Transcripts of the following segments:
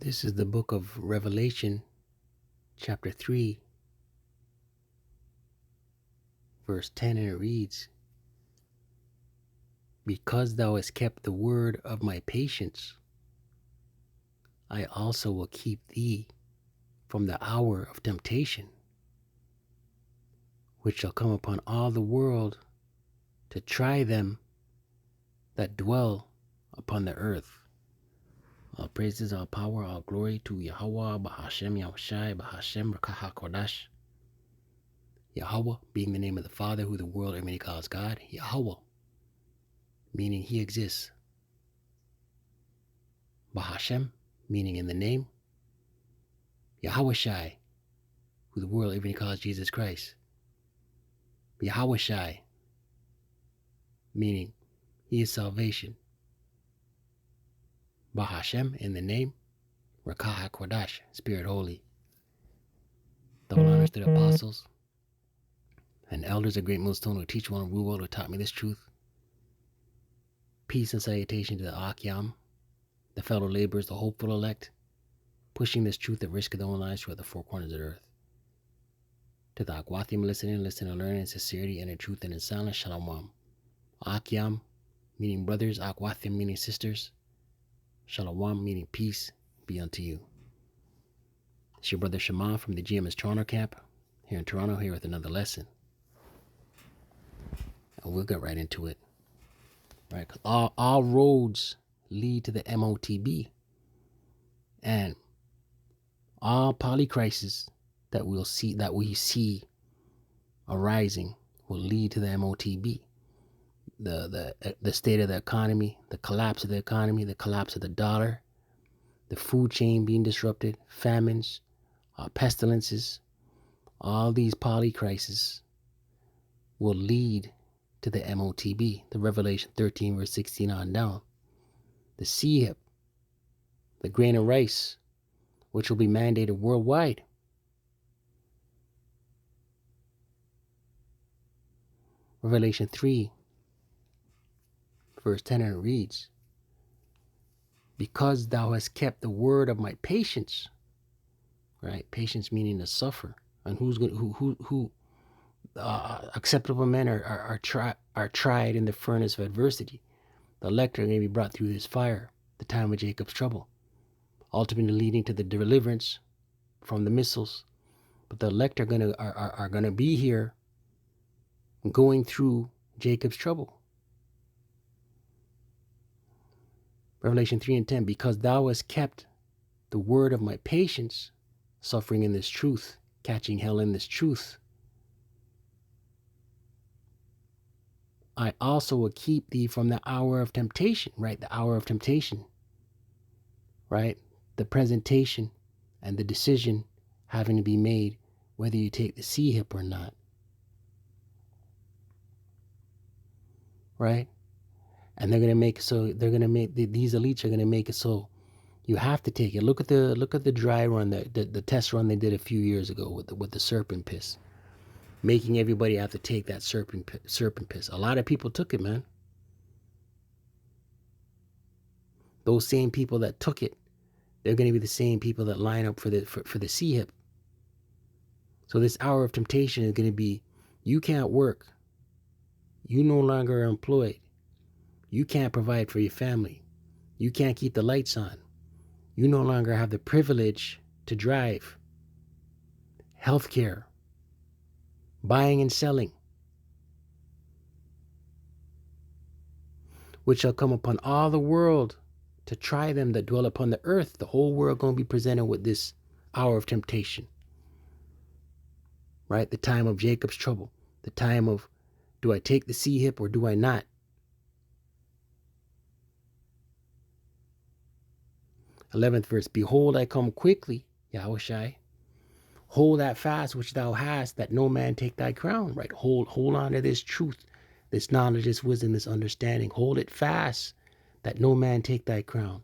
This is the book of Revelation, chapter 3, verse 10, and it reads, "Because thou hast kept the word of my patience, I also will keep thee from the hour of temptation, which shall come upon all the world to try them that dwell upon the earth." All praises, all power, all glory to Yahweh, Bahashem, Yahushai, Bahashem, Rakaha Kodash. Yahweh being the name of the Father, who the world everybody calls God. Yahweh, meaning he exists. Bahashem, meaning in the name. Yahushai, who the world everybody calls Jesus Christ. Yahushai, meaning he is salvation. Bahashem, in the name. Rakaha Kodash, Spirit Holy. Double honors to the apostles and elders of great millstone who teach one and rule well, who taught me this truth. Peace and salutation to the Akyam, the fellow laborers, the hopeful elect, pushing this truth at risk of their own lives throughout the four corners of the earth. To the Akwathiam listening and learning in sincerity and in truth and in silence, Shalom. Akyam, meaning brothers, Akwathiam, meaning sisters, Shalom, meaning peace, be unto you. It's your brother Shema from the GMS Toronto camp, here in Toronto, here with another lesson. And we'll get right into it. Right? 'Cause all roads lead to the MOTB. And all polycrises that we see arising will lead to the MOTB. The state of the economy, the collapse of the economy, the collapse of the dollar, the food chain being disrupted, famines, pestilences, all these polycrises will lead to the MOTB, the Revelation 13 verse 16 on down. The CHIP, the grain of rice, which will be mandated worldwide. Revelation 3 verse 10, and it reads, "Because thou hast kept the word of my patience," right? Patience meaning to suffer. And who acceptable men are tried in the furnace of adversity. The elect are going to be brought through this fire, the time of Jacob's trouble, ultimately leading to the deliverance from the missiles. But the elect are going to be here going through Jacob's trouble. Revelation 3 and 10, "Because thou hast kept the word of my patience," suffering in this truth, catching hell in this truth, "I also will keep thee from the hour of temptation," right? The hour of temptation, right? The presentation and the decision having to be made whether you take the CHIP or not, right? And they're going to make these elites are going to make it so you have to take it. Look at the dry run, the test run they did a few years ago with the serpent piss, making everybody have to take that serpent piss. A lot of people took it, man. Those same people that took it, they're going to be the same people that line up for the CHIP. So this hour of temptation is going to be, you can't work, you no longer are employed, you can't provide for your family, you can't keep the lights on, you no longer have the privilege to drive, healthcare, buying and selling, which shall come upon all the world to try them that dwell upon the earth. The whole world going to be presented with this hour of temptation, right? The time of Jacob's trouble, the time of, do I take the CHIP or do I not? 11th verse, "Behold, I come quickly," Yahushai. "Hold that fast which thou hast, that no man take thy crown," right? Hold on to this truth, this knowledge, this wisdom, this understanding. Hold it fast, that no man take thy crown.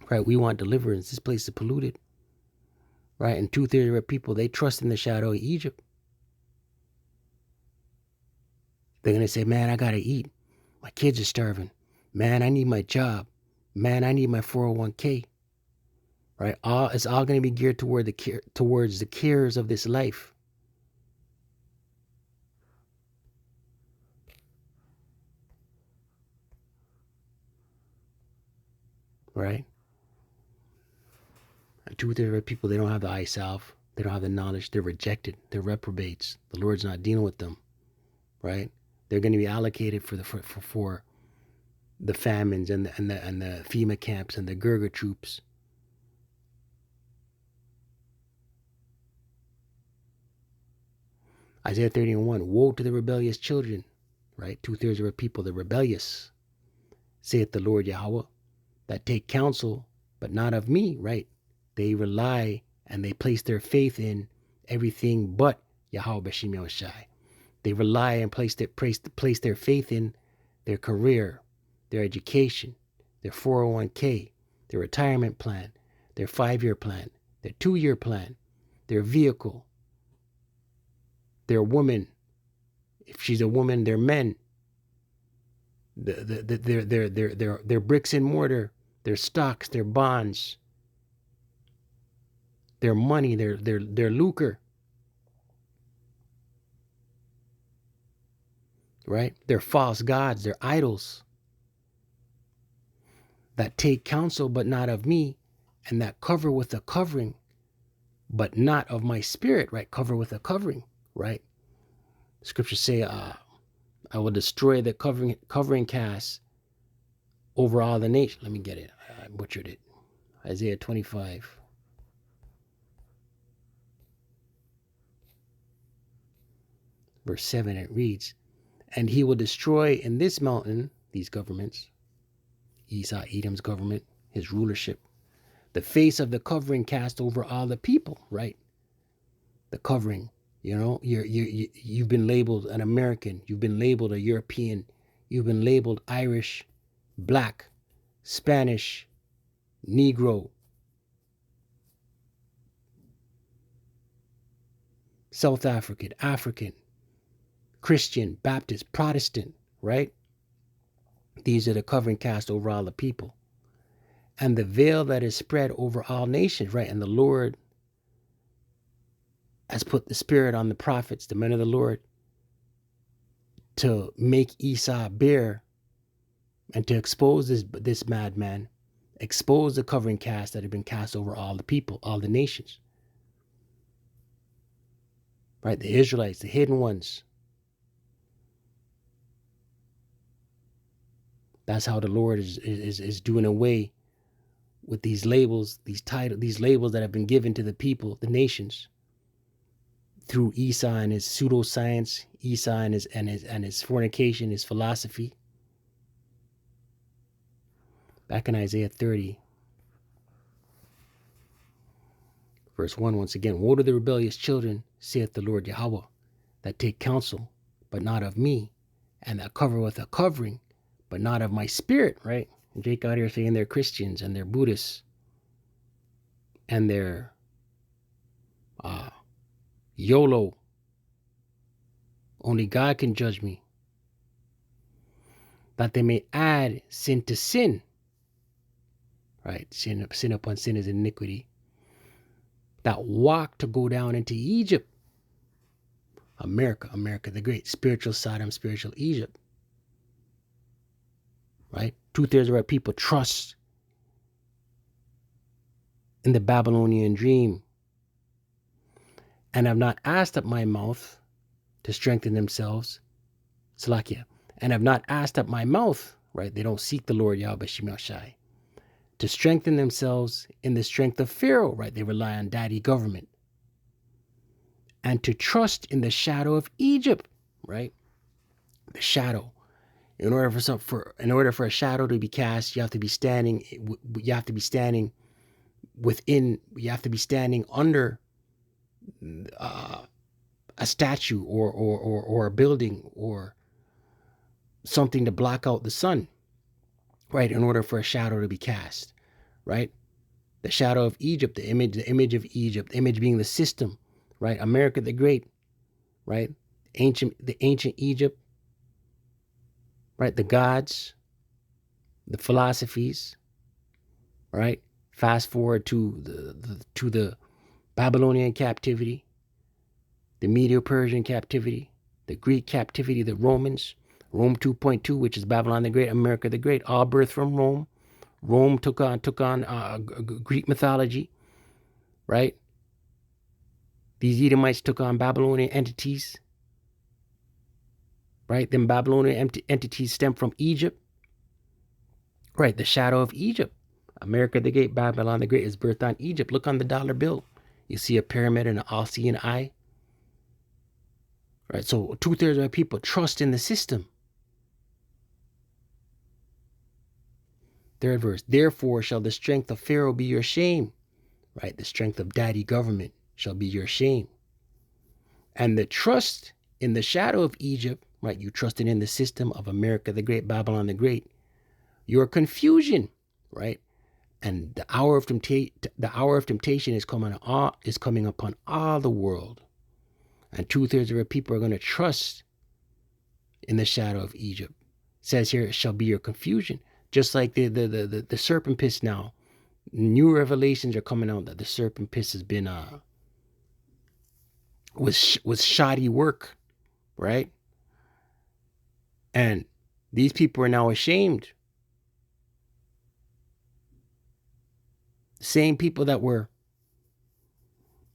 Right? We want deliverance. This place is polluted. Right? And 2/3 of people, they trust in the shadow of Egypt. They're going to say, man, I got to eat. My kids are starving. Man, I need my job. Man, I need my 401k. right? It's all going to be geared towards the cares of this life, right? And 2/3 of people, they don't have the eye salve, they don't have the knowledge, they're rejected, they're reprobates. The Lord's not dealing with them, right? They're going to be allocated for the famines and the FEMA camps and the Gurga troops. Isaiah 30:1, woe to the rebellious children, right? 2/3 of our people, the rebellious, saith the Lord Yahweh, that take counsel, but not of me, right? They rely and they place their faith in everything but Yahweh B'Shem Yahushai. They rely and place their faith in their career, their education, their 401k, their retirement plan, their 5-year plan, their 2-year plan, their vehicle, their woman. If she's a woman, their men, their bricks and mortar, their stocks, their bonds, their money, their lucre, right? Their false gods, their idols that take counsel but not of me, and that cover with a covering but not of my spirit, right? Cover with a covering, right? Scriptures say, I will destroy the covering cast over all the nation. Let me get it. I butchered it. Isaiah 25. Verse 7, it reads, and he will destroy in this mountain, these governments, Esau, Edom's government, his rulership, the face of the covering cast over all the people, right? The covering, you've been labeled an American, you've been labeled a European, you've been labeled Irish, Black, Spanish, Negro, South African, African, Christian, Baptist, Protestant, right? These are the covering cast over all the people. And the veil that is spread over all nations, right? And the Lord has put the Spirit on the prophets, the men of the Lord, to make Esau bare and to expose this madman, expose the covering cast that had been cast over all the people, all the nations. Right? The Israelites, the hidden ones. That's how the Lord is doing away with these labels, these labels that have been given to the people, the nations, through Esau and his pseudoscience, Esau and his fornication, his philosophy. Back in Isaiah 30, verse 1, once again, woe to the rebellious children, saith the Lord Yahweh, that take counsel, but not of me, and that cover with a covering, but not of my spirit, right? And Jake out here saying they're Christians and they're Buddhists and they're YOLO. Only God can judge me. That they may add sin to sin. Right? Sin upon sin is iniquity. That walk to go down into Egypt. America the great. Spiritual Sodom, spiritual Egypt. Right? 2/3 of our people trust in the Babylonian dream and have not asked at my mouth to strengthen themselves. Salakia. And have not asked at my mouth, right? They don't seek the Lord Yahweh B'Shem Yahushai to strengthen themselves in the strength of Pharaoh, right? They rely on daddy government. And to trust in the shadow of Egypt, right? The shadow. In order for a shadow to be cast, you have to be standing under a statue or a building or something to block out the sun, right? In order for a shadow to be cast, right? The shadow of Egypt, the image of Egypt, the image being the system, right? America the Great, right? The ancient Egypt, right? The gods, the philosophies, right? Fast forward to the Babylonian captivity, the Medo-Persian captivity, the Greek captivity, the Romans, Rome 2.2, which is Babylon the Great, America the Great, all birthed from Rome. Rome took on Greek mythology, right? These Edomites took on Babylonian entities, right? Them Babylonian entities stem from Egypt, right? The shadow of Egypt. America the Great, Babylon the Great is birthed on Egypt. Look on the dollar bill. You see a pyramid and an all-seeing eye, right? So 2/3 of people trust in the system. Third verse, therefore shall the strength of Pharaoh be your shame, right? The strength of daddy government shall be your shame. And the trust in the shadow of Egypt, right? You trusted in the system of America the Great, Babylon the Great. Your confusion, right? And the hour of temptation is coming upon all the world. And 2/3 of our people are going to trust in the shadow of Egypt. It says here, it shall be your confusion. Just like the serpent piss now. New revelations are coming out that the serpent piss has been was shoddy work, right? And these people are now ashamed. Same people that were,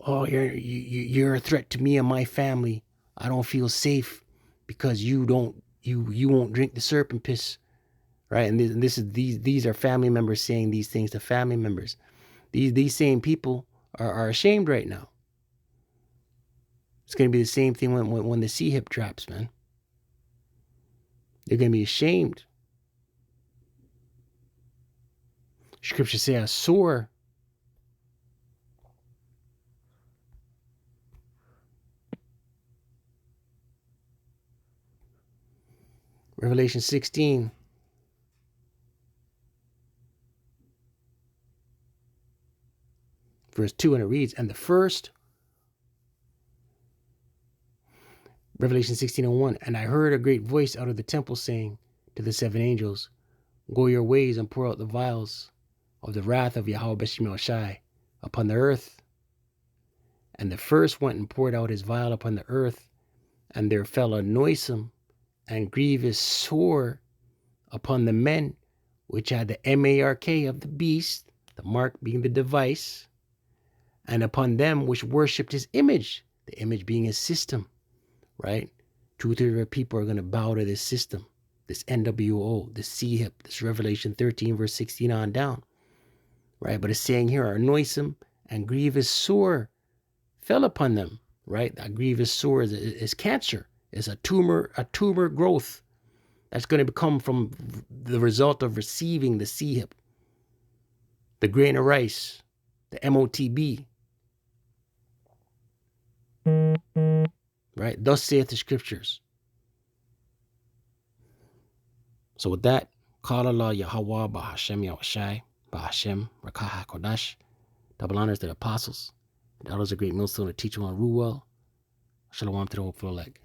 oh, you're a threat to me and my family. I don't feel safe because you won't drink the serpent piss, right? And these are family members saying these things to family members. These same people are ashamed right now. It's going to be the same thing when the sea hip drops, man. They're going to be ashamed. Scripture says, I soar. Revelation 16. Verse 2, and it reads, and the first, Revelation 16:1, and I heard a great voice out of the temple saying to the 7 angels, go your ways and pour out the vials of the wrath of Yahweh B'Shem Shai upon the earth. And the first went and poured out his vial upon the earth, and there fell a noisome and grievous sore upon the men which had the mark of the beast, the mark being the device, and upon them which worshipped his image, the image being his system, right? 2/3 of people are going to bow to this system, this NWO, this C-hip, this Revelation 13 verse 16 on down, right? But it's saying here, a noisome and grievous sore fell upon them, right? A grievous sore is cancer. It's a tumor growth that's going to come from the result of receiving the C-hip, the grain of rice, the MOTB, right? Thus saith the scriptures. So with that, call Allah Yahweh Bahashem Yahushai, Bahashem Rakaha Kodash. Double honors to the apostles, the elders of great millstone, to teach you on rule well. Shalom to the whole full leg.